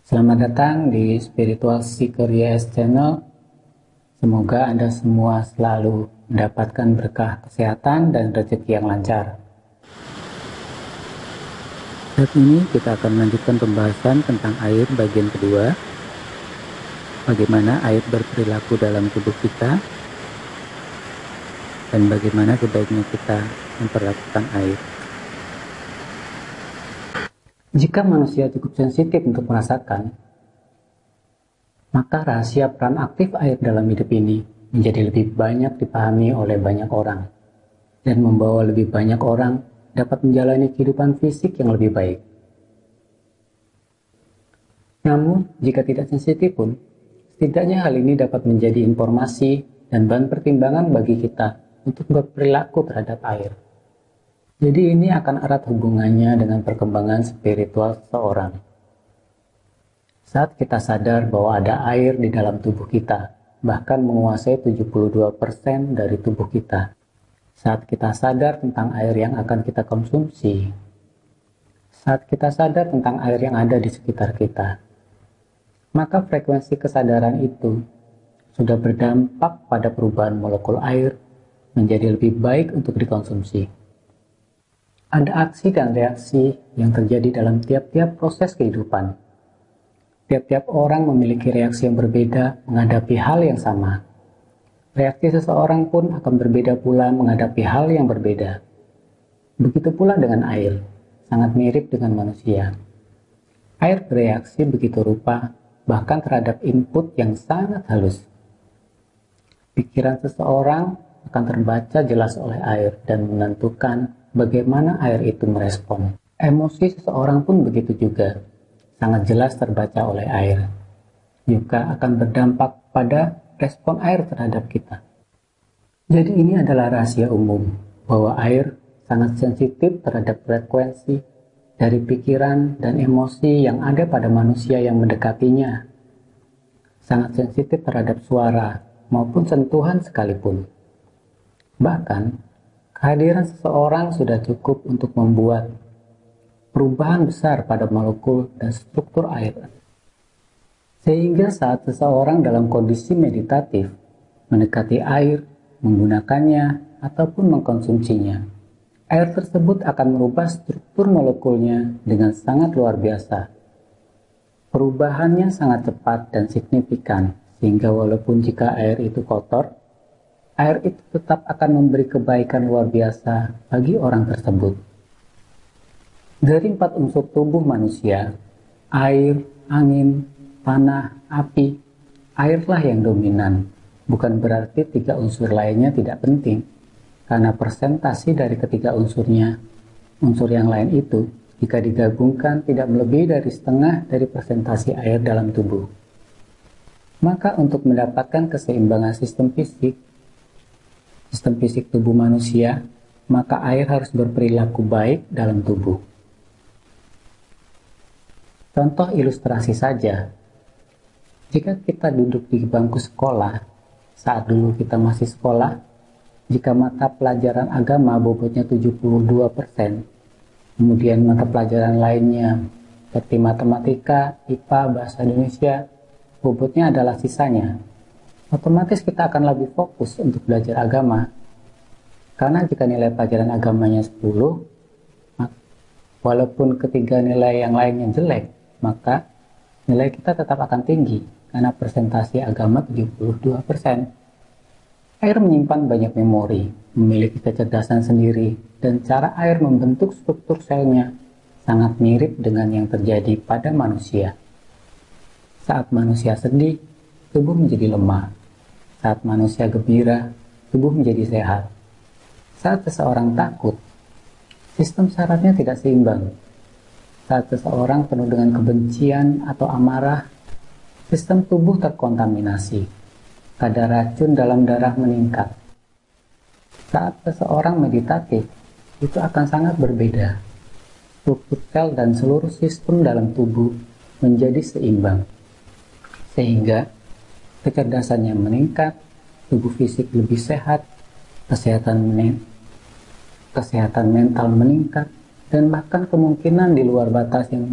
Selamat datang di Spiritual Seeker YS Channel. Semoga Anda semua selalu mendapatkan berkah kesehatan dan rezeki yang lancar. Saat ini kita akan melanjutkan pembahasan tentang air bagian kedua. Bagaimana air berperilaku dalam tubuh kita dan bagaimana sebaiknya kita memperlakukan air. Jika manusia cukup sensitif untuk merasakan, maka rahasia peran aktif air dalam hidup ini menjadi lebih banyak dipahami oleh banyak orang dan membawa lebih banyak orang dapat menjalani kehidupan fisik yang lebih baik. Namun, jika tidak sensitif pun, setidaknya hal ini dapat menjadi informasi dan bahan pertimbangan bagi kita untuk berperilaku terhadap air. Jadi ini akan erat hubungannya dengan perkembangan spiritual seseorang. Saat kita sadar bahwa ada air di dalam tubuh kita, bahkan menguasai 72% dari tubuh kita. Saat kita sadar tentang air yang akan kita konsumsi, saat kita sadar tentang air yang ada di sekitar kita, maka frekuensi kesadaran itu sudah berdampak pada perubahan molekul air menjadi lebih baik untuk dikonsumsi. Ada aksi dan reaksi yang terjadi dalam tiap-tiap proses kehidupan. Tiap-tiap orang memiliki reaksi yang berbeda menghadapi hal yang sama. Reaksi seseorang pun akan berbeda pula menghadapi hal yang berbeda. Begitu pula dengan air, sangat mirip dengan manusia. Air bereaksi begitu rupa, bahkan terhadap input yang sangat halus. Pikiran seseorang akan terbaca jelas oleh air dan menentukan bagaimana air itu merespon. Emosi seseorang pun begitu juga, sangat jelas terbaca oleh air. Juga akan berdampak pada respon air terhadap kita. Jadi ini adalah rahasia umum, bahwa air sangat sensitif terhadap frekuensi dari pikiran dan emosi yang ada pada manusia yang mendekatinya. Sangat sensitif terhadap suara maupun sentuhan sekalipun. Bahkan, kehadiran seseorang sudah cukup untuk membuat perubahan besar pada molekul dan struktur air. Sehingga saat seseorang dalam kondisi meditatif mendekati air, menggunakannya, ataupun mengkonsumsinya, air tersebut akan merubah struktur molekulnya dengan sangat luar biasa. Perubahannya sangat cepat dan signifikan, sehingga walaupun jika air itu kotor, air itu tetap akan memberi kebaikan luar biasa bagi orang tersebut. Dari 4 unsur tubuh manusia, air, angin, tanah, api, airlah yang dominan. Bukan berarti 3 unsur lainnya tidak penting, karena persentase dari ketiga unsurnya, unsur yang lain itu, jika digabungkan tidak melebihi dari setengah dari persentase air dalam tubuh. Maka untuk mendapatkan keseimbangan sistem fisik tubuh manusia, maka air harus berperilaku baik dalam tubuh. Contoh ilustrasi saja, jika kita duduk di bangku sekolah, saat dulu kita masih sekolah, jika mata pelajaran agama bobotnya 72%, kemudian mata pelajaran lainnya seperti matematika, IPA, bahasa Indonesia, bobotnya adalah sisanya, otomatis kita akan lebih fokus untuk belajar agama. Karena jika nilai pelajaran agamanya 10, walaupun ketiga nilai yang lainnya jelek, maka nilai kita tetap akan tinggi, karena persentase agama 72%. Air menyimpan banyak memori, memiliki kecerdasan sendiri, dan cara air membentuk struktur selnya sangat mirip dengan yang terjadi pada manusia. Saat manusia sedih, tubuh menjadi lemah. Saat manusia gembira, tubuh menjadi sehat. Saat seseorang takut, sistem sarafnya tidak seimbang. Saat seseorang penuh dengan kebencian atau amarah, sistem tubuh terkontaminasi. Kadar racun dalam darah meningkat. Saat seseorang meditatif, itu akan sangat berbeda. Struktur sel dan seluruh sistem dalam tubuh menjadi seimbang. Sehingga kecerdasannya meningkat, tubuh fisik lebih sehat, kesehatan mental meningkat, dan bahkan kemungkinan di luar batas yang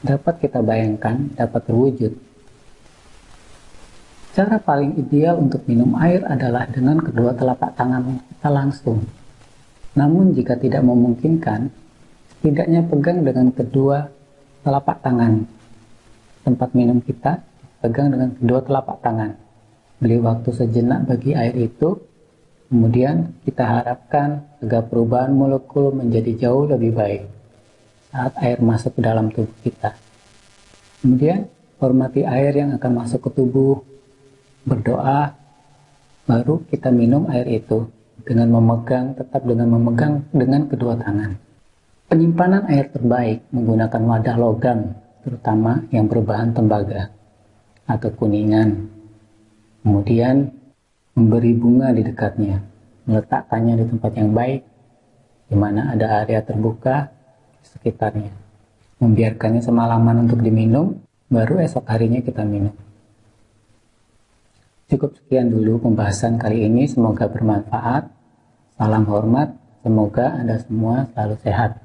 dapat kita bayangkan dapat terwujud. Cara paling ideal untuk minum air adalah dengan kedua telapak tangan kita langsung. Namun jika tidak memungkinkan, setidaknya pegang dengan kedua telapak tangan. Tempat minum kita pegang dengan kedua telapak tangan. Beri waktu sejenak bagi air itu, kemudian kita harapkan agar perubahan molekul menjadi jauh lebih baik saat air masuk ke dalam tubuh kita. Kemudian hormati air yang akan masuk ke tubuh, berdoa, baru kita minum air itu tetap dengan memegang dengan kedua tangan. Penyimpanan air terbaik menggunakan wadah logam, terutama yang berbahan tembaga atau kuningan. Kemudian memberi bunga di dekatnya, meletakkannya di tempat yang baik, di mana ada area terbuka di sekitarnya. Membiarkannya semalaman untuk diminum, baru esok harinya kita minum. Cukup sekian dulu pembahasan kali ini, semoga bermanfaat. Salam hormat, semoga Anda semua selalu sehat.